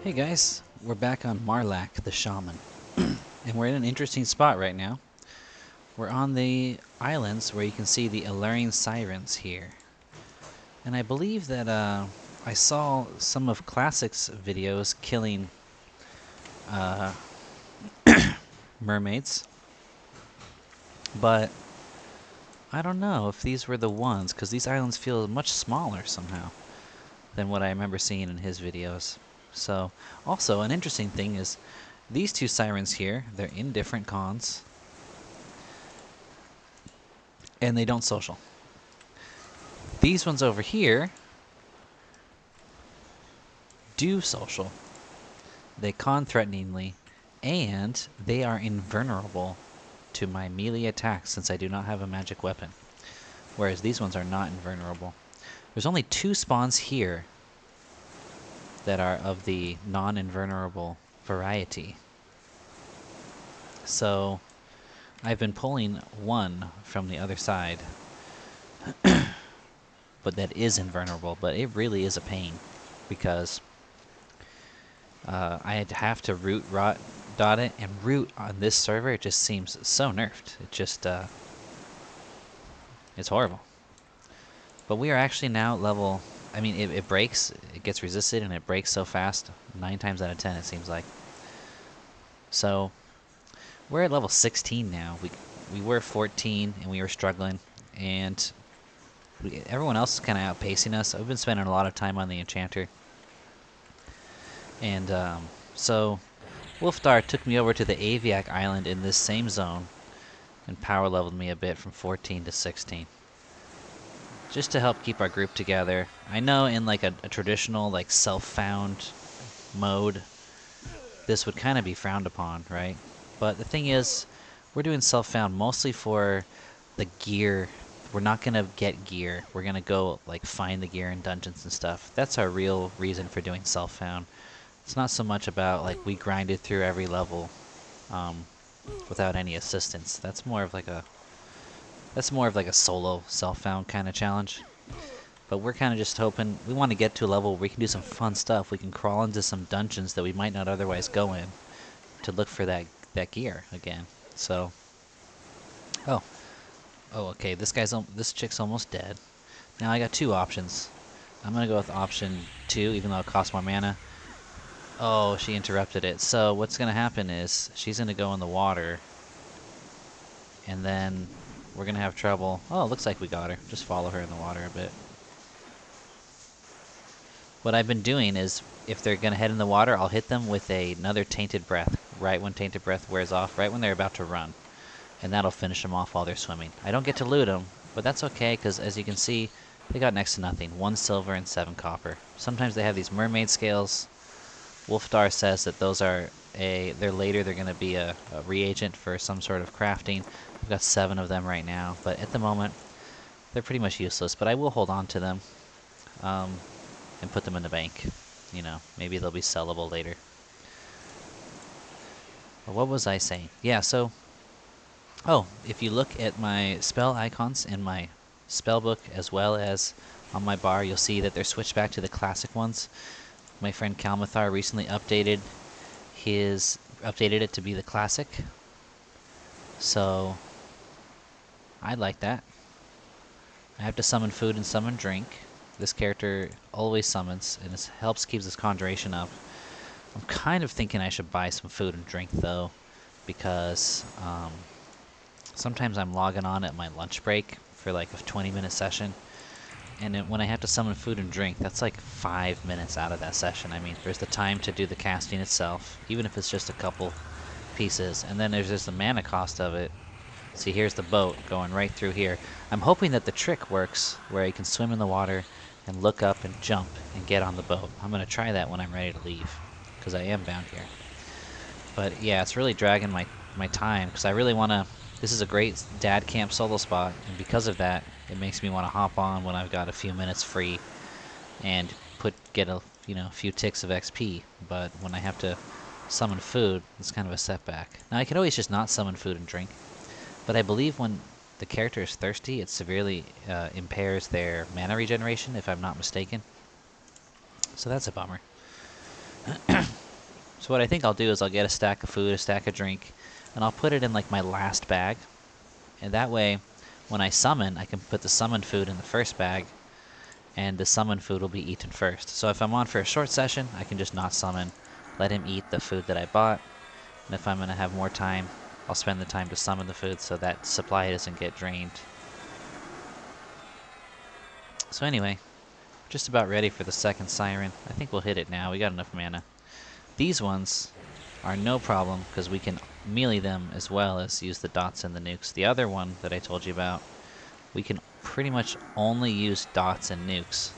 Hey guys, we're back on Marlak, the Shaman. And we're in an interesting spot right now. We're on the islands where you can see the Alluring Sirens here. And I believe that I saw some of Classic's videos killing uh, mermaids. But I don't know if these were the ones, because these islands feel much smaller somehow than what I remember seeing in his videos. So, also, an interesting thing is these two sirens here, they're in different cons, and they don't social. These ones over here do social. They con threateningly, and they are invulnerable to my melee attacks since I do not have a magic weapon. Whereas these ones are not invulnerable. There's only 2 spawns here that are of the non-invulnerable variety. So I've been pulling one from the other side, but that is invulnerable, but it really is a pain because I'd have to root rot dot it, and root on this server it just seems so nerfed. It just it's horrible. But we are actually now at level. I mean, it breaks, it gets resisted, and it breaks so fast. 9 times out of 10, it seems like. So we're at level 16 now. We were 14, and we were struggling, and everyone else is kind of outpacing us. I've been spending a lot of time on the enchanter, and so Wolfdar took me over to the Aviac Island in this same zone and power leveled me a bit from 14 to 16. Just to help keep our group together. I know in like a traditional like self-found mode, this would kind of be frowned upon, right? But the thing is, we're doing self-found mostly for the gear. We're not going to get gear. We're going to go like find the gear in dungeons and stuff. That's our real reason for doing self-found. It's not so much about like we grinded through every level without any assistance. That's more of like a solo self-found kind of challenge. But we're kind of just hoping, we want to get to a level where we can do some fun stuff. We can crawl into some dungeons that we might not otherwise go in to look for that gear again. So, oh, okay. This chick's almost dead. Now I got 2 options. I'm gonna go with option 2, even though it costs more mana. Oh, she interrupted it. So what's gonna happen is she's gonna go in the water, and then we're gonna have trouble. Oh, it looks like we got her. Just follow her in the water a bit. What I've been doing is, if they're gonna head in the water, I'll hit them with another Tainted Breath, right when Tainted Breath wears off, right when they're about to run. And that'll finish them off while they're swimming. I don't get to loot them, but that's okay, because as you can see, they got next to nothing. 1 silver and 7 copper. Sometimes they have these mermaid scales. Wolfdar says that those are they're later, they're gonna be a reagent for some sort of crafting. We've got 7 of them right now, but at the moment, they're pretty much useless, but I will hold on to them. And put them in the bank. You know, maybe they'll be sellable later. But what was I saying? Yeah, so... Oh, if you look at my spell icons in my spell book as well as on my bar, you'll see that they're switched back to the classic ones. My friend Calmethar recently updated it to be the classic. So, I like that. I have to summon food and summon drink. This character always summons, and it helps keep his conjuration up. I'm kind of thinking I should buy some food and drink, though, because sometimes I'm logging on at my lunch break for like a 20-minute session, and when I have to summon food and drink, that's like 5 minutes out of that session. I mean, there's the time to do the casting itself, even if it's just a couple pieces, and then there's just the mana cost of it. See, here's the boat going right through here. I'm hoping that the trick works, where you can swim in the water and look up and jump and get on the boat. I'm going to try that when I'm ready to leave, because I am bound here. But yeah, it's really dragging my time, because I really want to... This is a great dad camp solo spot, and because of that, it makes me want to hop on when I've got a few minutes free and get a few ticks of XP. But when I have to summon food, it's kind of a setback. Now I could always just not summon food and drink, but I believe when the character is thirsty, it severely impairs their mana regeneration, if I'm not mistaken. So that's a bummer. So what I think I'll do is I'll get a stack of food, a stack of drink, and I'll put it in like my last bag. And that way, when I summon, I can put the summoned food in the first bag, and the summoned food will be eaten first. So if I'm on for a short session, I can just not summon, let him eat the food that I bought. And if I'm going to have more time, I'll spend the time to summon the food so that supply doesn't get drained. So anyway, just about ready for the second Siren. I think we'll hit it now. We got enough mana. These ones are no problem because we can melee them as well as use the dots and the nukes. The other one that I told you about, we can pretty much only use dots and nukes.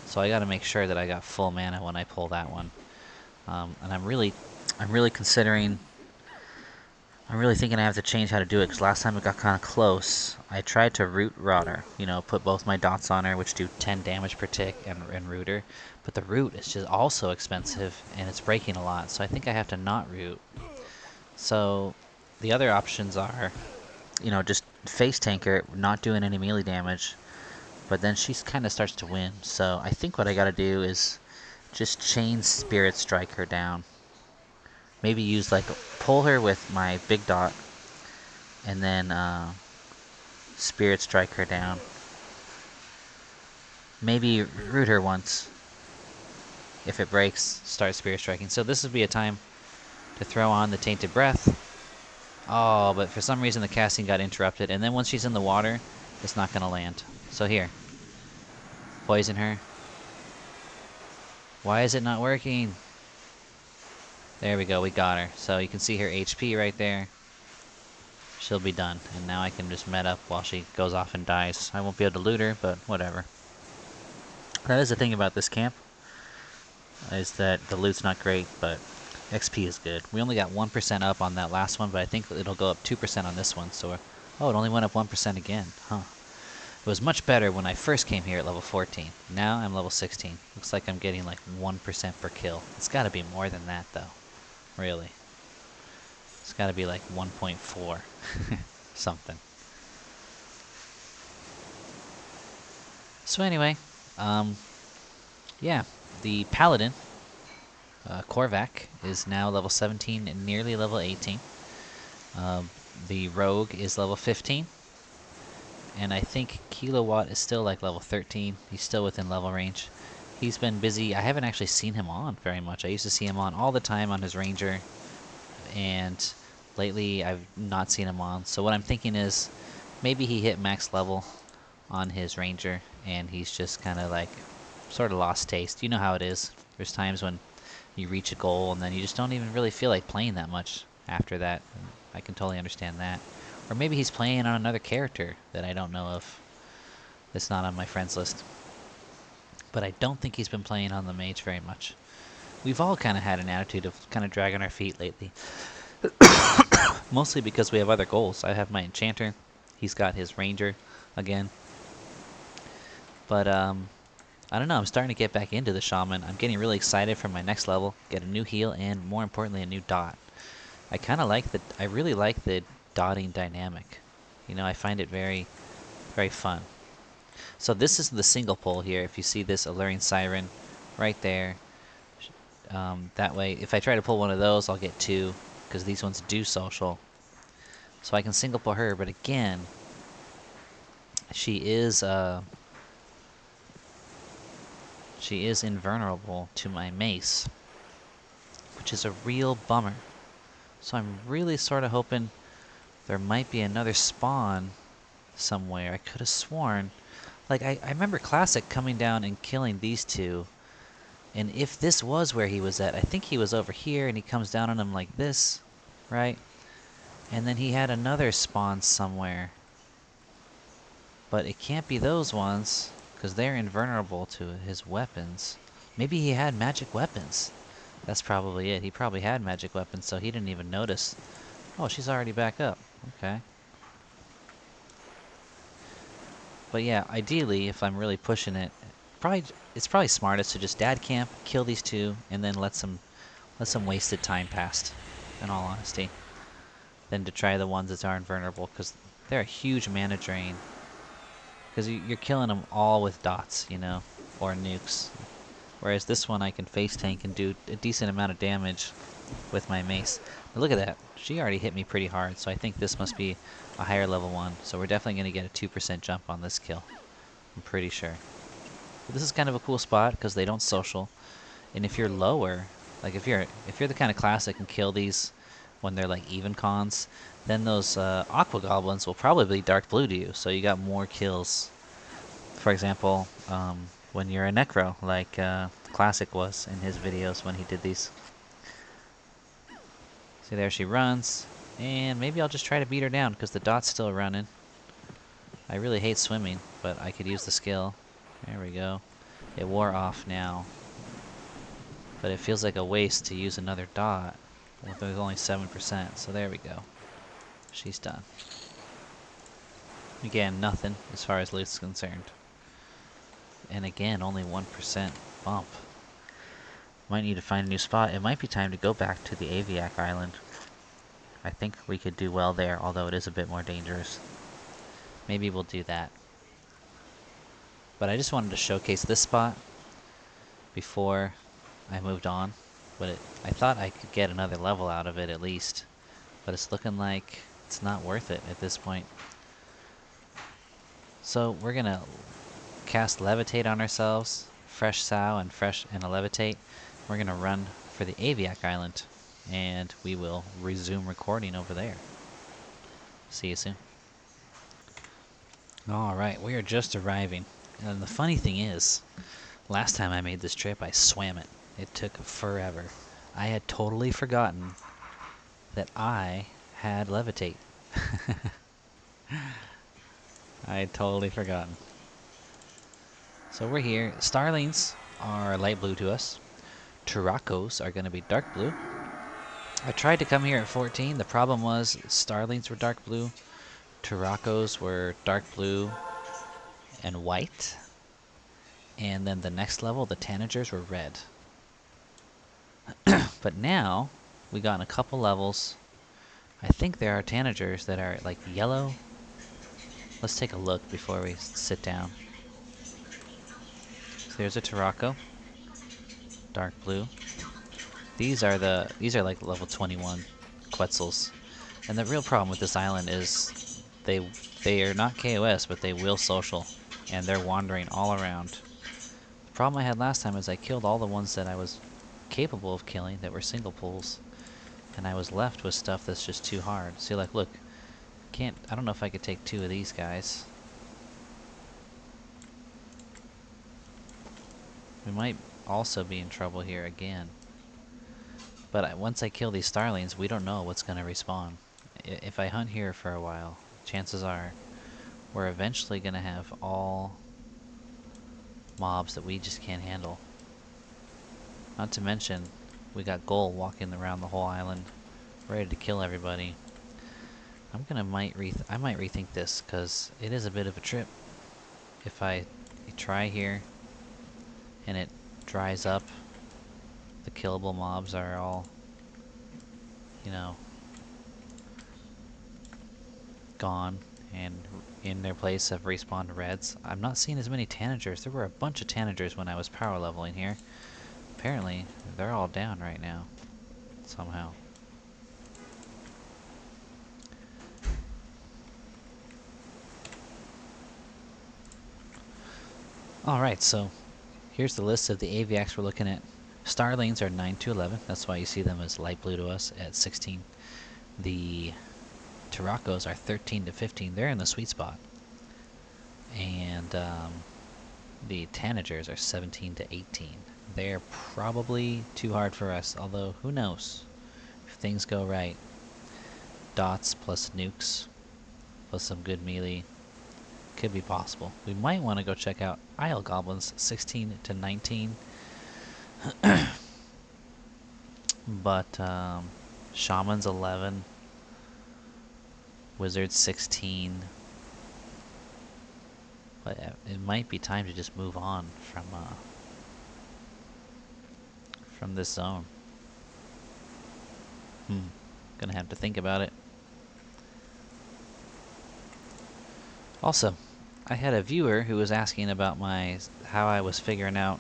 So I got to make sure that I got full mana when I pull that one. And I'm really considering. I'm really thinking I have to change how to do it because last time it got kind of close. I tried to root Rotter, you know, put both my dots on her, which do 10 damage per tick, and root her. But the root is just also expensive, and it's breaking a lot, so I think I have to not root. So the other options are, you know, just face tank her, not doing any melee damage, but then she kind of starts to win. So I think what I got to do is just chain Spirit Strike her down. Maybe use like pull her with my big dot, and then Spirit Strike her down. Maybe root her once. If it breaks, start Spirit Striking. So this would be a time to throw on the Tainted Breath. Oh, but for some reason the casting got interrupted, and then once she's in the water, it's not going to land. So here, poison her. Why is it not working? There we go, we got her. So you can see her HP right there. She'll be done. And now I can just met up while she goes off and dies. I won't be able to loot her, but whatever. That is the thing about this camp, is that the loot's not great, but XP is good. We only got 1% up on that last one, but I think it'll go up 2% on this one. So, oh, it only went up 1% again. Huh. It was much better when I first came here at level 14. Now I'm level 16. Looks like I'm getting like 1% per kill. It's got to be more than that, though. Really. It's got to be like 1.4. Something. So anyway, yeah, the Paladin, Korvak, is now level 17 and nearly level 18. The Rogue is level 15. And I think Kilowat is still like level 13. He's still within level range. He's been busy. I haven't actually seen him on very much. I used to see him on all the time on his Ranger. And lately I've not seen him on. So what I'm thinking is maybe he hit max level on his Ranger. And he's just kind of like sort of lost taste. You know how it is. There's times when you reach a goal and then you just don't even really feel like playing that much after that. And I can totally understand that. Or maybe he's playing on another character that I don't know of. That's not on my friends list. But I don't think he's been playing on the Mage very much. We've all kind of had an attitude of kind of dragging our feet lately. Mostly because we have other goals. I have my Enchanter. He's got his Ranger again. But, I don't know. I'm starting to get back into the Shaman. I'm getting really excited for my next level. Get a new heal and, more importantly, a new dot. I really like the dotting dynamic. You know, I find it very, very fun. So this is the single pull here. If you see this Alluring Siren right there, that way, if I try to pull one of those, I'll get two, because these ones do social. So I can single pull her, but again, she is invulnerable to my mace, which is a real bummer. So I'm really sort of hoping there might be another spawn somewhere. I could have sworn. Like, I remember Classic coming down and killing these two. And if this was where he was at, I think he was over here and he comes down on him like this, right? And then he had another spawn somewhere. But it can't be those ones, because they're invulnerable to his weapons. Maybe he had magic weapons. That's probably it. He probably had magic weapons, so he didn't even notice. Oh, she's already back up. Okay. But yeah, ideally, if I'm really pushing it, it's probably smartest to just dad camp, kill these two, and then let some wasted time pass, in all honesty, than to try the ones that are invulnerable, because they're a huge mana drain. Because you're killing them all with dots, you know, or nukes. Whereas this one I can face tank and do a decent amount of damage with my mace. But look at that. She already hit me pretty hard, so I think this must be a higher level one. So we're definitely going to get a 2% jump on this kill. I'm pretty sure. But this is kind of a cool spot because they don't social. And if you're lower, like if you're the kind of class that can kill these when they're like even cons, then those aqua goblins will probably be dark blue to you. So you got more kills. For example, when you're a necro, like Classic was in his videos when he did these. See, there she runs. And maybe I'll just try to beat her down because the dot's still running. I really hate swimming, but I could use the skill. There we go. It wore off now. But it feels like a waste to use another dot. Well, there's only 7%, so there we go. She's done. Again, nothing as far as loot's concerned. And again, only 1% bump. Might need to find a new spot. It might be time to go back to the Aviac Island. I think we could do well there, although it is a bit more dangerous. Maybe we'll do that. But I just wanted to showcase this spot before I moved on. But I thought I could get another level out of it at least. But it's looking like it's not worth it at this point. So we're going to cast Levitate on ourselves. Fresh Sow and a Levitate. We're going to run for the Aviac Island. And we will resume recording over there. See you soon. Alright, we are just arriving. And the funny thing is, last time I made this trip, I swam it. It took forever. I had totally forgotten that I had Levitate. I had totally forgotten. So we're here. Starlings are light blue to us. Turacos are going to be dark blue. I tried to come here at 14. The problem was Starlings were dark blue. Turacos were dark blue and white. And then the next level, the Tanagers were red. But now, we got in a couple levels. I think there are Tanagers that are like yellow. Let's take a look before we sit down. So there's a Turaco. Dark blue. These are like level 21 Quetzals. And the real problem with this island is they are not KOS, but they will social. And they're wandering all around. The problem I had last time is I killed all the ones that I was capable of killing that were single pulls. And I was left with stuff that's just too hard. See, like, look. I don't know if I could take 2 of these guys. We might also be in trouble here again. But once I kill these Starlings, we don't know what's going to respawn. If I hunt here for a while, chances are we're eventually going to have all mobs that we just can't handle. Not to mention, we got Ghoul walking around the whole island, ready to kill everybody. I might rethink this, because it is a bit of a trip. If I try here, and it dries up, the killable mobs are all, you know, gone, and in their place have respawned reds. I'm not seeing as many Tanagers. There were a bunch of Tanagers when I was power leveling here. Apparently, they're all down right now, somehow. Alright, so here's the list of the Aviacs we're looking at. Starlings are 9 to 11. That's why you see them as light blue to us at 16. The Turacos are 13 to 15. They're in the sweet spot. And the Tanagers are 17 to 18. They're probably too hard for us, although who knows? If things go right. Dots plus nukes plus some good melee could be possible. We might want to go check out Isle Goblins 16 to 19. But Shaman's 11. Wizard's 16. But it might be time to just move on from this zone. Gonna have to think about it. Also, I had a viewer who was asking about how I was figuring out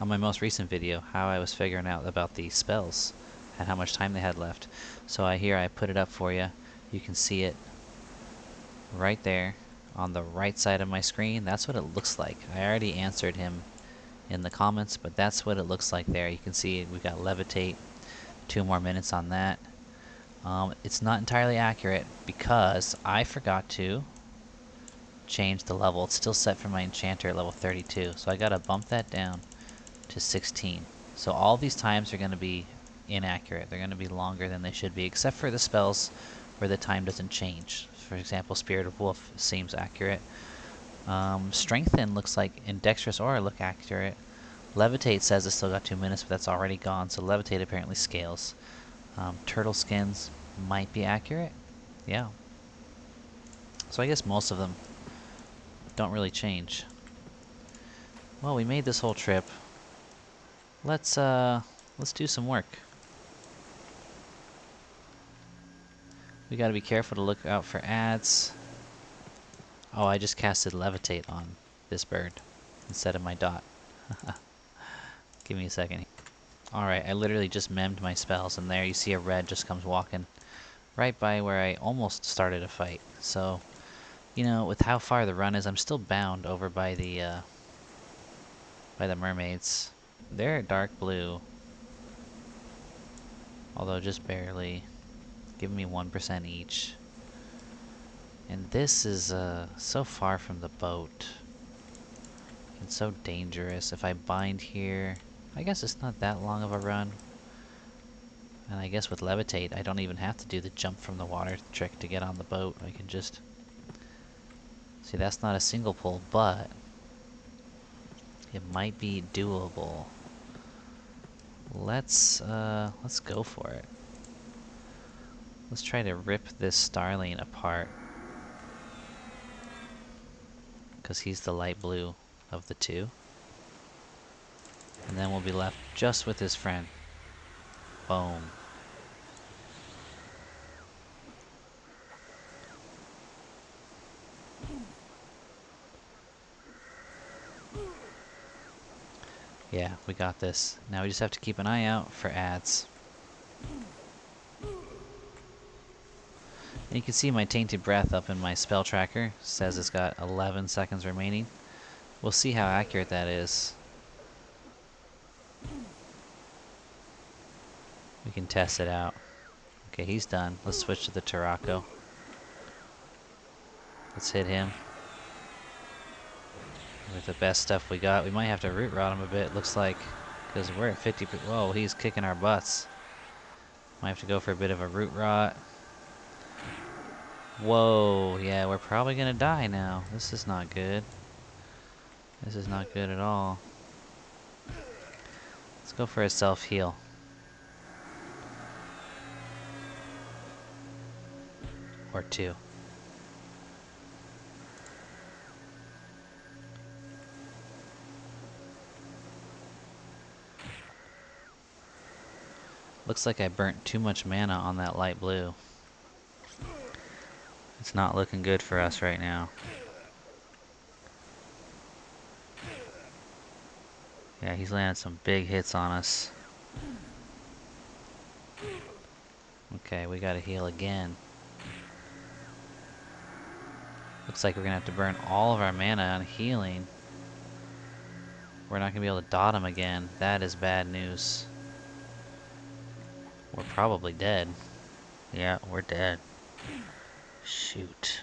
on my most recent video how I was figuring out about the spells and how much time they had left. So I put it up for you. You can see it right there on the right side of my screen. That's what it looks like. I already answered him in the comments, but that's what it looks like there. You can see we got Levitate, 2 more minutes on that. It's not entirely accurate because I forgot to change the level. It's still set for my enchanter at level 32, so I gotta bump that down to 16. So all these times are going to be inaccurate. They're going to be longer than they should be, except for the spells where the time doesn't change. For example, Spirit of Wolf seems accurate. Strengthen looks like, and Dexterous Aura look accurate. Levitate says it's still got 2 minutes, but that's already gone, so Levitate apparently scales. Turtle Skins might be accurate. Yeah. So I guess most of them don't really change. Well, we made this whole trip. Let's do some work. We gotta be careful to look out for ads. Oh, I just casted Levitate on this bird instead of my dot. Give me a second. Alright, I literally just memmed my spells, and there you see a red just comes walking right by where I almost started a fight. So, you know, with how far the run is, I'm still bound over by the mermaids. They're dark blue, although just barely. Giving me 1% each. And this is so far from the boat. It's so dangerous. If I bind here, I guess it's not that long of a run. And I guess with Levitate, I don't even have to do the jump from the water trick to get on the boat. I can just... See, that's not a single pull, but it might be doable. Let's go for it. Let's try to rip this Starling apart, because he's the light blue of the two. And then we'll be left just with his friend. Boom. Yeah, we got this. Now we just have to keep an eye out for ads. And you can see my Tainted Breath up in my spell tracker. It says it's got 11 seconds remaining. We'll see how accurate that is. We can test it out. Okay, he's done. Let's switch to the Tarako. Let's hit him with the best stuff we got. We might have to root rot him a bit, looks like, because we're at 50%. Whoa, he's kicking our butts. Might have to go for a bit of a root rot. Whoa, yeah, we're probably gonna die now. This is not good. This is not good at all. Let's go for a self-heal. Or 2. Looks like I burnt too much mana on that light blue. It's not looking good for us right now. Yeah, he's landed some big hits on us. Okay, we gotta heal again. Looks like we're gonna have to burn all of our mana on healing. We're not gonna be able to dot him again. That is bad news. We're probably dead. Yeah, we're dead. Shoot.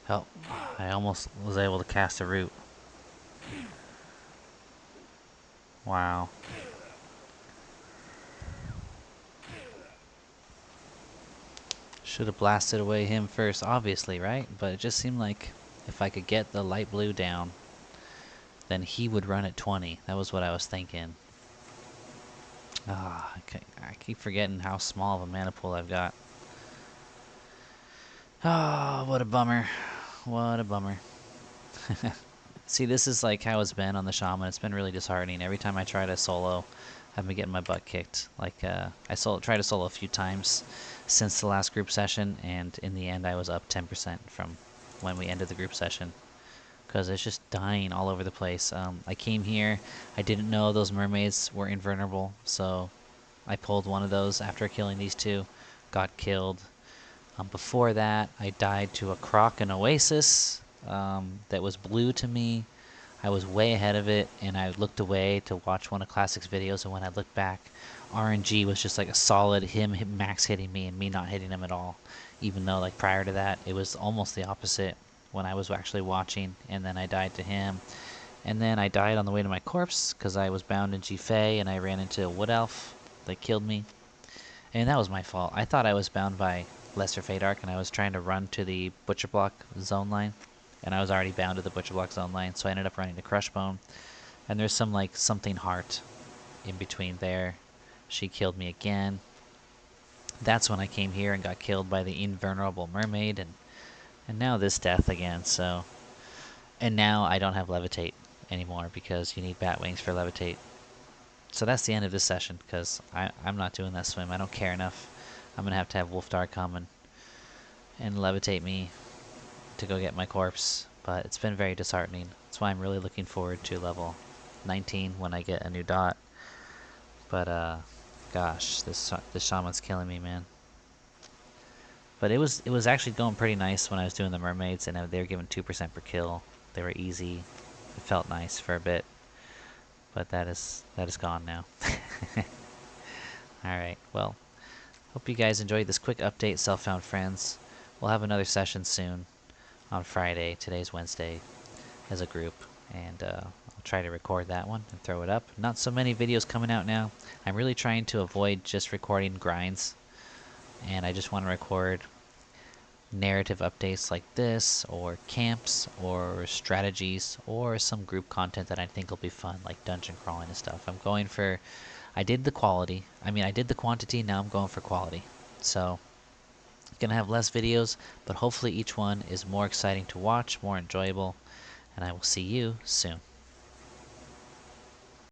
Oh, I almost was able to cast a root. Wow. Should have blasted away him first, obviously, right? But it just seemed like if I could get the light blue down, then he would run at 20. That was what I was thinking. Ah, I keep forgetting how small of a mana pool I've got. Oh, what a bummer. What a bummer. See, this is like how it's been on the Shaman. It's been really disheartening. Every time I try to solo, I've been getting my butt kicked. Like, I tried to solo a few times since the last group session, and in the end I was up 10% from when we ended the group session. because it's just dying all over the place. I came here, I didn't know those mermaids were invulnerable, so I pulled one of those after killing these two, got killed. Before that, I died to a croc and oasis that was blue to me. I was way ahead of it, and I looked away to watch one of Classic's videos, and when I looked back, RNG was just like a solid him max hitting me and me not hitting him at all. Even though, like, prior to that, it was almost the opposite when I was actually watching, and then I died to him. And then I died on the way to my corpse because I was bound in G-Fey, and I ran into a wood elf that killed me. And that was my fault. I thought I was bound by Lesser Fate Arc, and I was trying to run to the Butcher Block zone line, and I was already bound to the Butcher Block zone line, so I ended up running to Crushbone. And there's some, like, something heart in between there. She killed me again. That's when I came here and got killed by the invulnerable mermaid, and now this death again, so... And now I don't have Levitate anymore because you need bat wings for Levitate. So that's the end of this session because I'm not doing that swim. I don't care enough. I'm going to have Wolfdar come and levitate me to go get my corpse. But it's been very disheartening. That's why I'm really looking forward to level 19 when I get a new dot. But gosh, this shaman's killing me, man. But it was actually going pretty nice when I was doing the mermaids, and they were giving 2% per kill. They were easy. It felt nice for a bit. But that is gone now. Alright, well, hope you guys enjoyed this quick update, Self-Found Friends. We'll have another session soon on Friday. Today's Wednesday as a group. And I'll try to record that one and throw it up. Not so many videos coming out now. I'm really trying to avoid just recording grinds. And I just want to record narrative updates like this, or camps, or strategies, or some group content that I think will be fun, like dungeon crawling and stuff. I'm going for... I did the quantity, now I'm going for quality. So, gonna have less videos, but hopefully each one is more exciting to watch, more enjoyable, and I will see you soon.